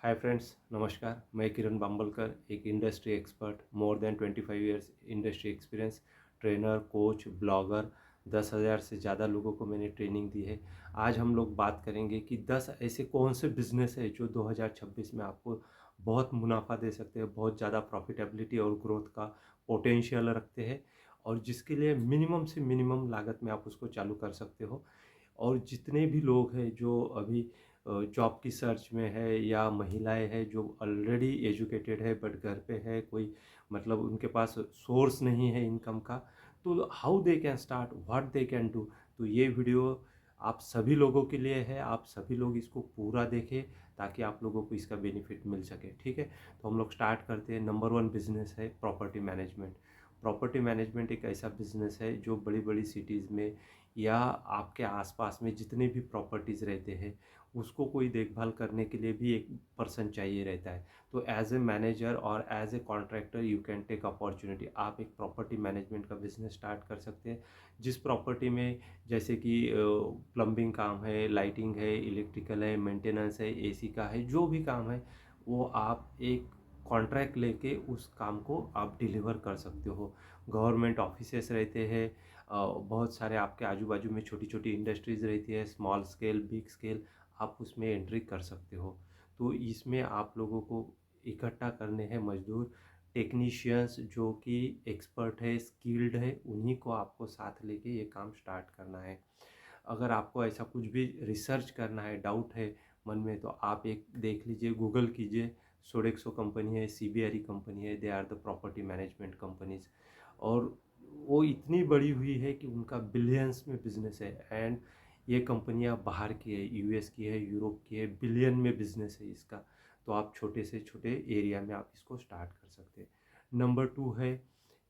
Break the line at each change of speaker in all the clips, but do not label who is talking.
Hi friends, नमस्कार। मैं किरण बाम्बलकर, एक industry expert, more than 25 years industry experience, trainer, coach, blogger. 10,000 से ज़्यादा लोगों को मैंने ट्रेनिंग दी है। आज हम लोग बात करेंगे कि 10 ऐसे कौन से बिजनेस है जो 2026 में आपको बहुत मुनाफा दे सकते हैं, बहुत ज़्यादा प्रॉफिटेबिलिटी और ग्रोथ का पोटेंशियल रखते हैं, और जिसके लिए मिनिमम से मिनिमम लागत में आप उसको चालू कर सकते हो। और जितने भी लोग हैं जो अभी जॉब की सर्च में है, या महिलाएं हैं जो ऑलरेडी एजुकेटेड है बट घर पे है, कोई मतलब उनके पास सोर्स नहीं है इनकम का, तो how they can start, what they can do. तो ये वीडियो आप सभी लोगों के लिए है। आप सभी लोग इसको पूरा देखें ताकि आप लोगों को इसका बेनिफिट मिल सके। ठीक है, तो हम लोग स्टार्ट करते हैं। नंबर वन बिजनेस है प्रॉपर्टी मैनेजमेंट। प्रॉपर्टी मैनेजमेंट एक ऐसा बिजनेस है जो बड़ी बड़ी सिटीज़ में या आपके आसपास में जितने भी प्रॉपर्टीज़ रहते हैं, उसको कोई देखभाल करने के लिए भी एक पर्सन चाहिए रहता है। तो एज ए मैनेजर और as a contractor you can take opportunity. आप एक प्रॉपर्टी मैनेजमेंट का बिजनेस स्टार्ट कर सकते हैं, जिस प्रॉपर्टी में जैसे कि प्लम्बिंग काम है, लाइटिंग है, इलेक्ट्रिकल है, मेंटेनेंस है, एसी का है, जो भी काम है वो आप एक कॉन्ट्रैक्ट लेके उस काम को आप डिलीवर कर सकते हो। गवर्नमेंट ऑफिसेस रहते हैं, बहुत सारे आपके आजू बाजू में छोटी छोटी इंडस्ट्रीज़ रहती है, स्मॉल स्केल, बिग स्केल, आप उसमें एंट्री कर सकते हो। तो इसमें आप लोगों को इकट्ठा करने हैं मजदूर, टेक्नीशियंस जो कि एक्सपर्ट है, स्किल्ड है, उन्हीं को आपको साथ लेके ये काम स्टार्ट करना है। अगर आपको ऐसा कुछ भी रिसर्च करना है, डाउट है मन में, तो आप एक देख लीजिए, गूगल कीजिए। सोडेक्सो कंपनी है, सीबीआरई कंपनी है, they are the property management companies. और वो इतनी बड़ी हुई है कि उनका बिलियंस में बिजनेस है। एंड ये कंपनियां बाहर की है, यूएस की है, यूरोप की है, बिलियन में बिजनेस है इसका। तो आप छोटे से छोटे एरिया में आप इसको स्टार्ट कर सकते हैं। नंबर टू है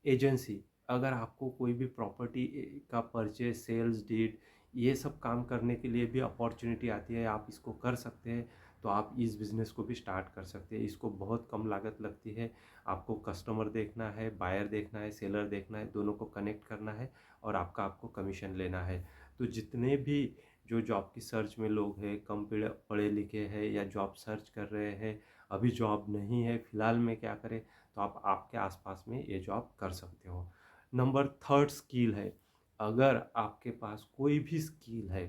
एजेंसी। अगर आपको कोई भी प्रॉपर्टी का परचेज, सेल्स डीड, ये सब काम करने के लिए भी अपॉर्चुनिटी आती है, आप इसको कर सकते हैं। तो आप इस बिज़नेस को भी स्टार्ट कर सकते हैं। इसको बहुत कम लागत लगती है। आपको कस्टमर देखना है, बायर देखना है, सेलर देखना है, दोनों को कनेक्ट करना है, और आपको कमीशन लेना है। तो जितने भी जो जॉब की सर्च में लोग हैं, कम पढ़े लिखे हैं या जॉब सर्च कर रहे हैं, अभी जॉब नहीं है, फ़िलहाल में क्या करें, तो आप आपके आसपास में ये जॉब कर सकते हो। नंबर थर्ड स्किल है। अगर आपके पास कोई भी स्किल है,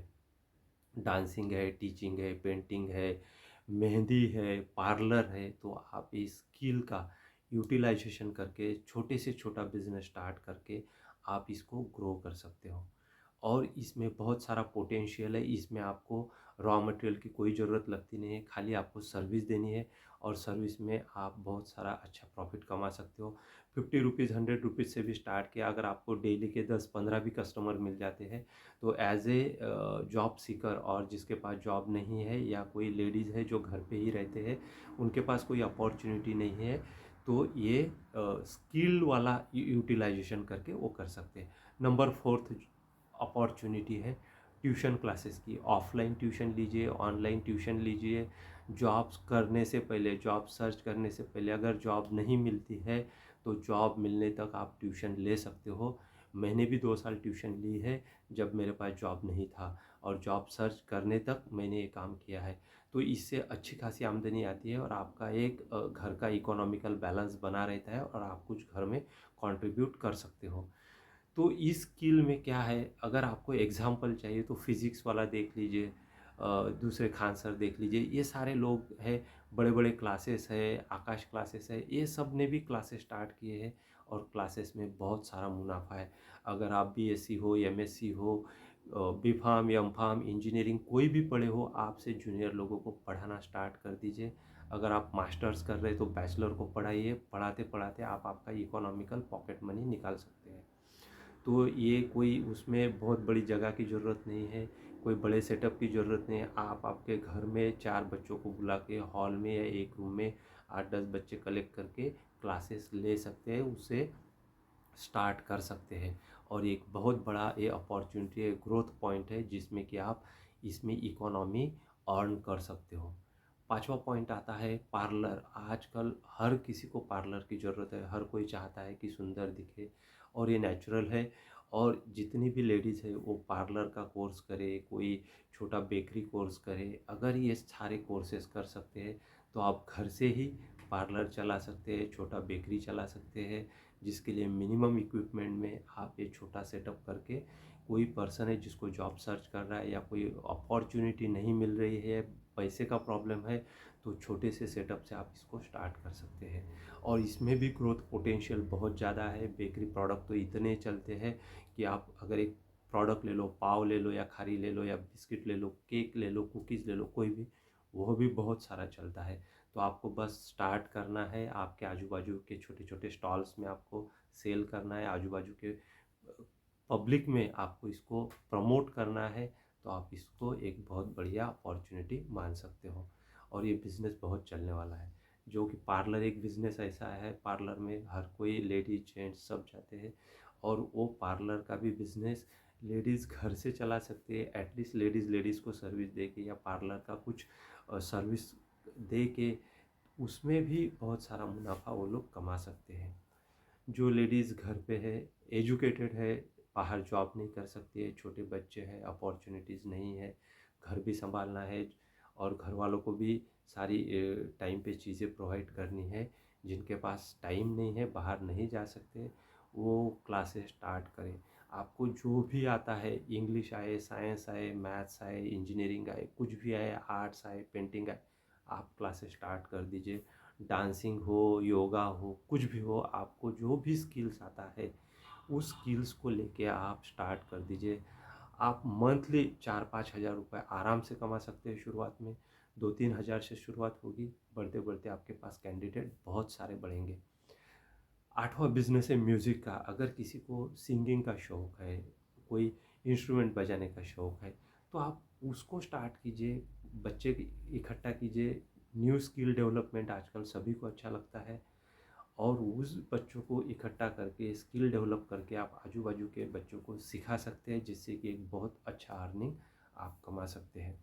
डांसिंग है, टीचिंग है, पेंटिंग है, मेहंदी है, पार्लर है, तो आप इस स्किल का यूटिलाइजेशन करके छोटे से छोटा बिजनेस स्टार्ट करके आप इसको ग्रो कर सकते हो। और इसमें बहुत सारा पोटेंशियल है। इसमें आपको रॉ मटेरियल की कोई ज़रूरत लगती नहीं है, खाली आपको सर्विस देनी है, और सर्विस में आप बहुत सारा अच्छा प्रॉफिट कमा सकते हो। 50 रुपीज़, 100 रुपीज़ से भी स्टार्ट किया। अगर आपको डेली के 10-15 भी कस्टमर मिल जाते हैं, तो एज ए जॉब सीकर, और जिसके पास जॉब नहीं है, या कोई लेडीज़ है जो घर पे ही रहते हैं, उनके पास कोई अपॉर्चुनिटी नहीं है, तो ये स्किल वाला यूटिलाइजेशन करके वो कर सकते हैं। नंबर फोर्थ अपॉर्चुनिटी है ट्यूशन क्लासेस की। ऑफलाइन ट्यूशन लीजिए, ऑनलाइन ट्यूशन लीजिए। जॉब्स करने से पहले, जॉब सर्च करने से पहले, अगर जॉब नहीं मिलती है तो जॉब मिलने तक आप ट्यूशन ले सकते हो। मैंने भी 2 साल ट्यूशन ली है जब मेरे पास जॉब नहीं था, और जॉब सर्च करने तक मैंने ये काम किया है। तो इससे अच्छी खासी आमदनी आती है, और आपका एक घर का इकोनॉमिकल बैलेंस बना रहता है, और आप कुछ घर में कंट्रीब्यूट कर सकते हो। तो इस स्किल में क्या है, अगर आपको एग्जाम्पल चाहिए तो फिज़िक्स वाला देख लीजिए, दूसरे खान सर देख लीजिए, ये सारे लोग हैं। बड़े बड़े क्लासेस है, आकाश क्लासेस है, ये सब ने भी क्लासेस स्टार्ट किए हैं, और क्लासेस में बहुत सारा मुनाफा है। अगर आप बीएससी हो, एमएससी हो, B pharm, M pharm, engineering कोई भी पढ़े हो, आपसे जूनियर लोगों को पढ़ाना स्टार्ट कर दीजिए। अगर आप मास्टर्स कर रहे हैं तो बैचलर को पढ़ाइए। पढ़ाते पढ़ाते आप आपका इकोनॉमिकल पॉकेट मनी निकाल सकते हैं। तो ये कोई उसमें बहुत बड़ी जगह की ज़रूरत नहीं है, कोई बड़े सेटअप की ज़रूरत नहीं है। आप आपके घर में 4 बच्चों को बुला के हॉल में या एक रूम में 8-10 बच्चे कलेक्ट करके क्लासेस ले सकते हैं, उसे स्टार्ट कर सकते हैं। और एक बहुत बड़ा ये अपॉर्चुनिटी है, ग्रोथ पॉइंट है, जिसमें कि आप इसमें इकोनॉमी अर्न कर सकते हो। पांचवा पॉइंट आता है पार्लर। आजकल हर किसी को पार्लर की ज़रूरत है, हर कोई चाहता है कि सुंदर दिखे, और ये नेचुरल है। और जितनी भी लेडीज़ है वो पार्लर का कोर्स करे, कोई छोटा बेकरी कोर्स करे। अगर ये सारे कोर्सेज़ कर सकते हैं तो आप घर से ही पार्लर चला सकते हैं, छोटा बेकरी चला सकते हैं, जिसके लिए मिनिमम इक्विपमेंट में आप ये छोटा सेटअप करके, कोई पर्सन है जिसको जॉब सर्च कर रहा है या कोई अपॉर्चुनिटी नहीं मिल रही है, पैसे का प्रॉब्लम है, तो छोटे से सेटअप से आप इसको स्टार्ट कर सकते हैं। और इसमें भी ग्रोथ पोटेंशियल बहुत ज़्यादा है। बेकरी प्रोडक्ट तो इतने चलते हैं कि आप अगर एक प्रोडक्ट ले लो, पाव ले लो या खारी ले लो या बिस्किट ले लो, केक ले लो, कुकीज़ ले लो, कोई भी, वो भी बहुत सारा चलता है। तो आपको बस स्टार्ट करना है, आपके आजू बाजू के छोटे छोटे स्टॉल्स में आपको सेल करना है, आजू बाजू के पब्लिक में आपको इसको प्रमोट करना है। तो आप इसको एक बहुत बढ़िया अपॉर्चुनिटी मान सकते हो और ये बिज़नेस बहुत चलने वाला है। जो कि पार्लर एक बिज़नेस ऐसा है, पार्लर में हर कोई लेडीज जेंट्स सब जाते हैं और वो पार्लर का भी बिज़नेस लेडीज़ घर से चला सकते हैं। एटलीस्ट लेडीज़ को सर्विस दे के या पार्लर का कुछ सर्विस दे के उसमें भी बहुत सारा मुनाफा वो लोग कमा सकते हैं। जो लेडीज़ घर पे है, एजुकेटेड है, बाहर जॉब नहीं कर सकती है, छोटे बच्चे हैं, अपॉर्चुनिटीज़ नहीं है, घर भी संभालना है और घर वालों को भी सारी टाइम पे चीज़ें प्रोवाइड करनी है, जिनके पास टाइम नहीं है, बाहर नहीं जा सकते, वो क्लासेस स्टार्ट करें। आपको जो भी आता है, इंग्लिश आए, साइंस आए, मैथ्स आए, इंजीनियरिंग आए, कुछ भी आए, आर्ट्स आए, पेंटिंग आए, आप क्लासेस स्टार्ट कर दीजिए। डांसिंग हो, योगा हो, कुछ भी हो, आपको जो भी स्किल्स आता है उस स्किल्स को लेके आप स्टार्ट कर दीजिए। आप मंथली 4-5 हज़ार रुपये आराम से कमा सकते हैं। शुरुआत में 2-3 हज़ार से शुरुआत होगी, बढ़ते बढ़ते आपके पास कैंडिडेट बहुत सारे बढ़ेंगे। आठवां बिजनेस है म्यूज़िक का। अगर किसी को सिंगिंग का शौक़ है, कोई इंस्ट्रूमेंट बजाने का शौक़ है, तो आप उसको स्टार्ट कीजिए, बच्चे इकट्ठा कीजिए। न्यू स्किल डेवलपमेंट आजकल सभी को अच्छा लगता है और उस बच्चों को इकट्ठा करके स्किल डेवलप करके आप आजू बाजू के बच्चों को सिखा सकते हैं, जिससे कि एक बहुत अच्छा अर्निंग आप कमा सकते हैं।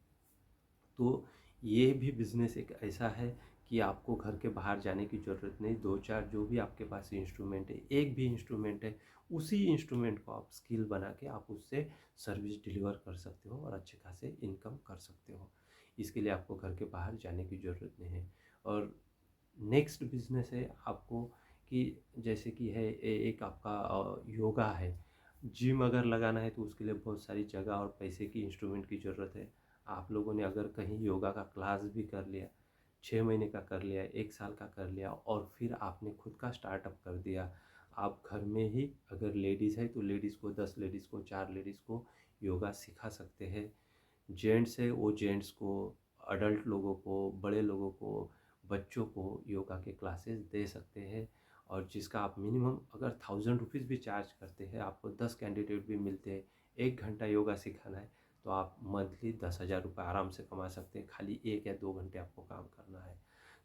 तो ये भी बिज़नेस एक ऐसा है कि आपको घर के बाहर जाने की ज़रूरत नहीं। 2-4 जो भी आपके पास इंस्ट्रूमेंट है, एक भी इंस्ट्रूमेंट है, उसी इंस्ट्रूमेंट को आप स्किल बना के आप उससे सर्विस डिलीवर कर सकते हो और अच्छे खासे इनकम कर सकते हो। इसके लिए आपको घर के बाहर जाने की ज़रूरत नहीं है। और नेक्स्ट बिज़नेस है आपको कि जैसे कि है एक आपका योगा है। जिम अगर लगाना है तो उसके लिए बहुत सारी जगह और पैसे की इंस्ट्रूमेंट की ज़रूरत है। आप लोगों ने अगर कहीं योगा का क्लास भी कर लिया, 6 महीने का कर लिया, 1 साल का कर लिया और फिर आपने खुद का स्टार्टअप कर दिया। आप घर में ही अगर लेडीज़ है तो लेडीज़ को 10 लेडीज़ को 4 लेडीज़ को योगा सिखा सकते हैं। जेंट्स है वो जेंट्स को, अडल्ट लोगों को, बड़े लोगों को, बच्चों को योगा के क्लासेस दे सकते हैं। और जिसका आप मिनिमम अगर 1000 रुपीज़ भी चार्ज करते हैं, आपको 10 कैंडिडेट भी मिलते हैं, 1 घंटा योगा सिखाना है, तो आप मंथली 10,000 रुपये आराम से कमा सकते हैं। खाली 1 या 2 घंटे आपको काम करना है।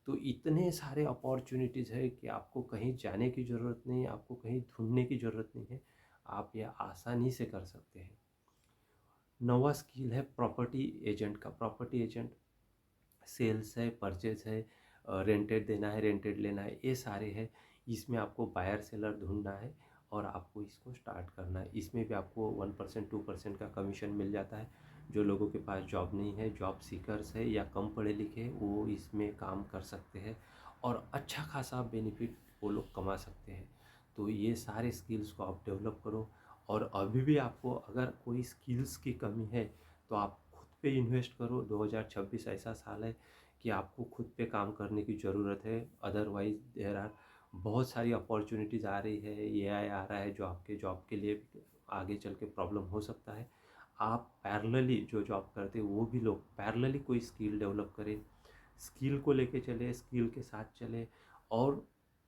तो इतने सारे अपॉर्चुनिटीज़ है कि आपको कहीं जाने की ज़रूरत नहीं, आपको कहीं ढूंढने की ज़रूरत नहीं है, आप ये आसानी से कर सकते हैं। नौवा स्किल है प्रॉपर्टी एजेंट का। प्रॉपर्टी एजेंट सेल्स है, परचेज है, रेंटेड देना है, रेंटेड लेना है, ये सारे हैं। इसमें आपको बायर सेलर ढूंढना है और आपको इसको स्टार्ट करना है। इसमें भी आपको 1% 2% का कमीशन मिल जाता है। जो लोगों के पास जॉब नहीं है, जॉब सीकर्स है या कम पढ़े लिखे, वो इसमें काम कर सकते हैं और अच्छा खासा बेनिफिट वो लोग कमा सकते हैं। तो ये सारे स्किल्स को आप डेवलप करो। और अभी भी आपको अगर कोई स्किल्स की कमी है तो आप खुद पे इन्वेस्ट करो। 2026 ऐसा साल है कि आपको खुद पे काम करने की ज़रूरत है। अदरवाइज़ देयर आर बहुत सारी अपॉर्चुनिटीज़ आ रही है, एआई आ रहा है, जो आपके जॉब के लिए भी आगे चल के प्रॉब्लम हो सकता है। आप पैरेलली जो जॉब करते हैं वो भी लोग पैरेलली कोई स्किल डेवलप करें, स्किल को लेके चले, स्किल के साथ चले और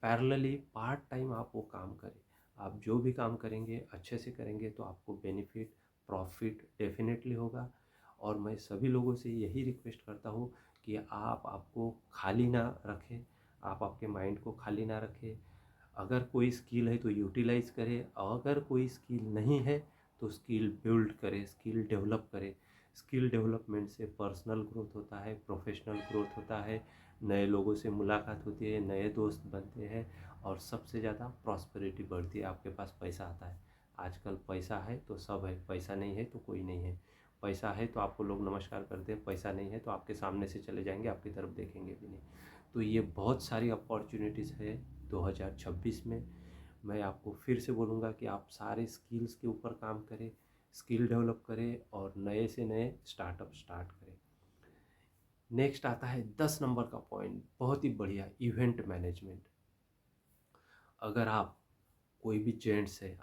पैरेलली पार्ट टाइम आप वो काम करें। आप जो भी काम करेंगे अच्छे से करेंगे तो आपको बेनिफिट, प्रॉफिट डेफिनेटली होगा। और मैं सभी लोगों से यही रिक्वेस्ट करता हूँ कि आप आपको खाली ना रखें, आप आपके माइंड को खाली ना रखें। अगर कोई स्किल है तो यूटिलाइज़ करें, अगर कोई स्किल नहीं है तो स्किल बिल्ड करें, स्किल डेवलप करें। स्किल डेवलपमेंट से पर्सनल ग्रोथ होता है, प्रोफेशनल ग्रोथ होता है, नए लोगों से मुलाकात होती है, नए दोस्त बनते हैं और सबसे ज़्यादा प्रॉस्पेरिटी बढ़ती है, आपके पास पैसा आता है। आजकल पैसा है तो सब है, पैसा नहीं है तो कोई नहीं है। पैसा है तो आपको लोग नमस्कार करते हैं, पैसा नहीं है तो आपके सामने से चले जाएंगे, आपकी तरफ देखेंगे भी नहीं। तो ये बहुत सारी अपॉर्चुनिटीज़ है 2026 में। मैं आपको फिर से बोलूँगा कि आप सारे स्किल्स के ऊपर काम करें, स्किल डेवलप करें और नए से नए स्टार्टअप स्टार्ट करें। नेक्स्ट आता है 10 नंबर का पॉइंट, बहुत ही बढ़िया, इवेंट मैनेजमेंट। अगर आप कोई भी जेंट्स है,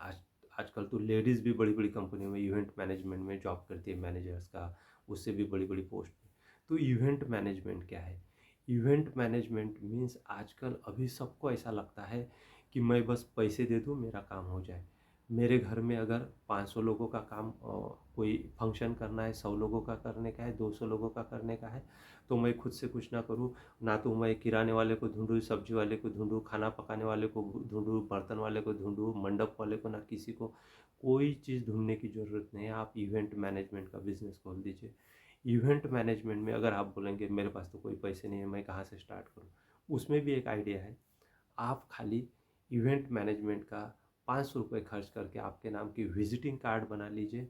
आजकल तो लेडीज़ भी बड़ी बड़ी कंपनियों में इवेंट मैनेजमेंट में जॉब करती है, मैनेजर्स का, उससे भी बड़ी बड़ी पोस्ट पे। तो इवेंट मैनेजमेंट क्या है? इवेंट मैनेजमेंट मीन्स आजकल अभी सबको ऐसा लगता है कि मैं बस पैसे दे दूँ मेरा काम हो जाए। मेरे घर में अगर 500 लोगों का काम कोई फंक्शन करना है, 100 लोगों का करने का है, 200 लोगों का करने का है, तो मैं खुद से कुछ ना करूँ, ना तो मैं किराने वाले को ढूंढूँ, सब्जी वाले को ढूंढूँ, खाना पकाने वाले को ढूंढूँ, बर्तन वाले को ढूंढूँ, मंडप वाले को, ना किसी को कोई चीज़ ढूंढने की ज़रूरत नहीं है। आप इवेंट मैनेजमेंट का बिजनेस खोल दीजिए। इवेंट मैनेजमेंट में अगर आप बोलेंगे मेरे पास तो कोई पैसे नहीं है, मैं कहाँ से स्टार्ट करूँ, उसमें भी एक आइडिया है। आप खाली इवेंट मैनेजमेंट का 500 रुपये खर्च करके आपके नाम की विजिटिंग कार्ड बना लीजिए,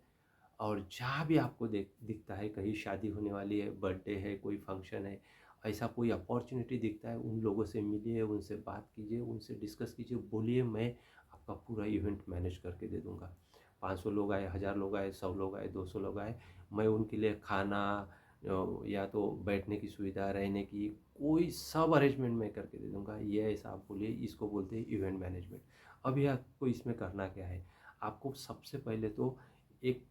और जहाँ भी आपको दिखता है, कहीं शादी होने वाली है, बर्थडे है, कोई फंक्शन है, ऐसा कोई अपॉर्चुनिटी दिखता है, उन लोगों से मिलिए, उनसे बात कीजिए, उनसे डिस्कस कीजिए, बोलिए मैं आपका पूरा इवेंट मैनेज करके दे दूँगा। 500 लोग आए, 1000 लोग आए, 100 लोग आए, 200 लोग आए, मैं उनके लिए खाना या तो बैठने की सुविधा, रहने की, कोई सब अरेंजमेंट मैं करके दे दूँगा। ये ऐसा आप बोलिए, इसको बोलते हैं इवेंट मैनेजमेंट। अभी आपको इसमें करना क्या है? आपको सबसे पहले तो एक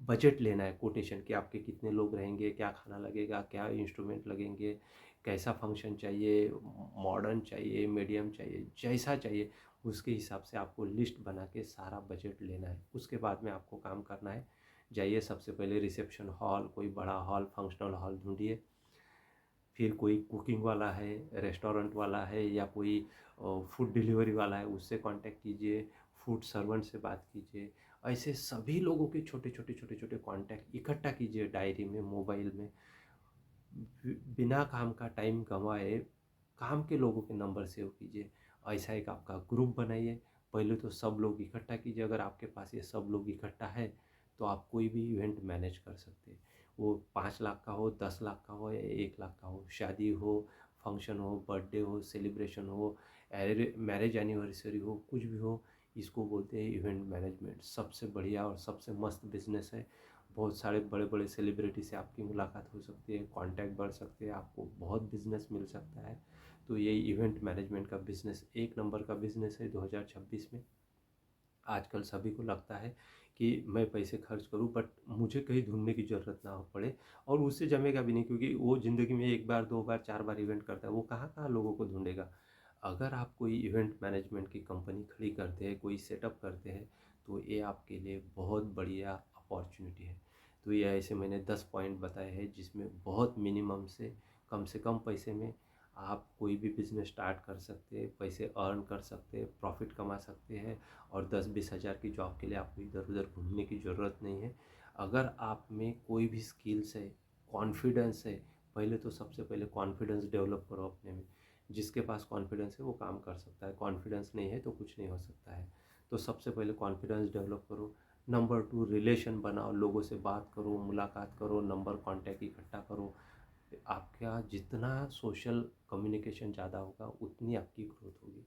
बजट लेना है, कोटेशन, कि आपके कितने लोग रहेंगे, क्या खाना लगेगा, क्या इंस्ट्रूमेंट लगेंगे, कैसा फंक्शन चाहिए, मॉडर्न चाहिए, मीडियम चाहिए, जैसा चाहिए उसके हिसाब से आपको लिस्ट बना के सारा बजट लेना है। उसके बाद में आपको काम करना है। जाइए सबसे पहले रिसेप्शन हॉल, कोई बड़ा हॉल, फंक्शनल हॉल ढूंढिए। फिर कोई कुकिंग वाला है, रेस्टोरेंट वाला है, या कोई फूड डिलीवरी वाला है, उससे कांटेक्ट कीजिए। फूड सर्वेंट से बात कीजिए। ऐसे सभी लोगों के छोटे छोटे छोटे छोटे कांटेक्ट इकट्ठा कीजिए डायरी में, मोबाइल में। बिना काम का टाइम गंवाए काम के लोगों के नंबर सेव कीजिए। ऐसा एक आपका ग्रुप बनाइए। पहले तो सब लोग इकट्ठा कीजिए। अगर आपके पास ये सब लोग इकट्ठा है तो आप कोई भी इवेंट मैनेज कर सकते हैं। वो 5 लाख का हो, 10 लाख का हो, या 1 लाख का हो, शादी हो, फंक्शन हो, बर्थडे हो, सेलिब्रेशन हो, मैरिज एनिवर्सरी हो, कुछ भी हो, इसको बोलते हैं इवेंट मैनेजमेंट। सबसे बढ़िया और सबसे मस्त बिजनेस है। बहुत सारे बड़े बड़े सेलिब्रिटी से आपकी मुलाकात हो सकती है, कांटेक्ट बढ़ सकते हैं, आपको बहुत बिजनेस मिल सकता है। तो ये इवेंट मैनेजमेंट का बिजनेस एक नंबर का बिजनेस है 2026 में। आजकल सभी को लगता है कि मैं पैसे खर्च करूं बट मुझे कहीं ढूंढने की ज़रूरत ना हो पड़े, और उससे जमेगा भी नहीं, क्योंकि वो ज़िंदगी में एक बार, दो बार, चार बार इवेंट करता है, वो कहाँ कहाँ लोगों को ढूंढेगा। अगर आप कोई इवेंट मैनेजमेंट की कंपनी खड़ी करते हैं, कोई सेटअप करते हैं, तो ये आपके लिए बहुत बढ़िया अपॉर्चुनिटी है। तो ये ऐसे मैंने 10 पॉइंट बताए हैं जिसमें बहुत मिनिमम से कम पैसे में आप कोई भी बिज़नेस स्टार्ट कर सकते हैं, पैसे अर्न कर सकते हैं, प्रॉफिट कमा सकते हैं, और 10-20 हज़ार की जॉब के लिए आपको इधर उधर घूमने की ज़रूरत नहीं है। अगर आप में कोई भी स्किल्स है, कॉन्फिडेंस है, पहले तो सबसे पहले कॉन्फिडेंस डेवलप करो अपने में। जिसके पास कॉन्फिडेंस है वो काम कर सकता है, कॉन्फिडेंस नहीं है तो कुछ नहीं हो सकता है। तो सबसे पहले कॉन्फिडेंस डेवलप करो। नंबर 2, रिलेशन बनाओ, लोगों से बात करो, मुलाकात करो, नंबर कॉन्टैक्ट इकट्ठा करो। आपका जितना सोशल कम्युनिकेशन ज़्यादा होगा उतनी आपकी ग्रोथ होगी।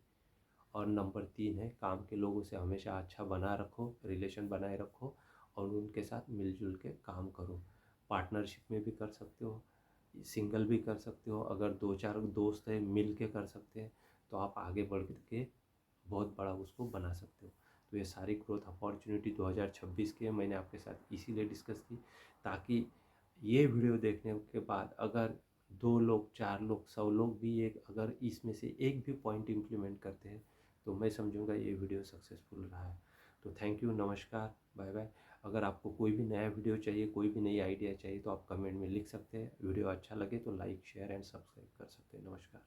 और नंबर 3 है, काम के लोगों से हमेशा अच्छा बना रखो, रिलेशन बनाए रखो, और उनके साथ मिलजुल के काम करो। पार्टनरशिप में भी कर सकते हो, सिंगल भी कर सकते हो, अगर 2-4 दोस्त हैं मिल के कर सकते हैं, तो आप आगे बढ़ के बहुत बड़ा उसको बना सकते हो। तो ये सारी ग्रोथ अपॉर्चुनिटी 2026 की है, मैंने आपके साथ इसीलिए डिस्कस की, ताकि ये वीडियो देखने के बाद अगर 2 लोग, 4 लोग, 100 लोग भी एक अगर इसमें से एक भी पॉइंट इम्प्लीमेंट करते हैं, तो मैं समझूंगा ये वीडियो सक्सेसफुल रहा है। तो थैंक यू, नमस्कार, बाय बाय। अगर आपको कोई भी नया वीडियो चाहिए, कोई भी नई आइडिया चाहिए, तो आप कमेंट में लिख सकते हैं। वीडियो अच्छा लगे तो लाइक, शेयर एंड सब्सक्राइब कर सकते हैं। नमस्कार।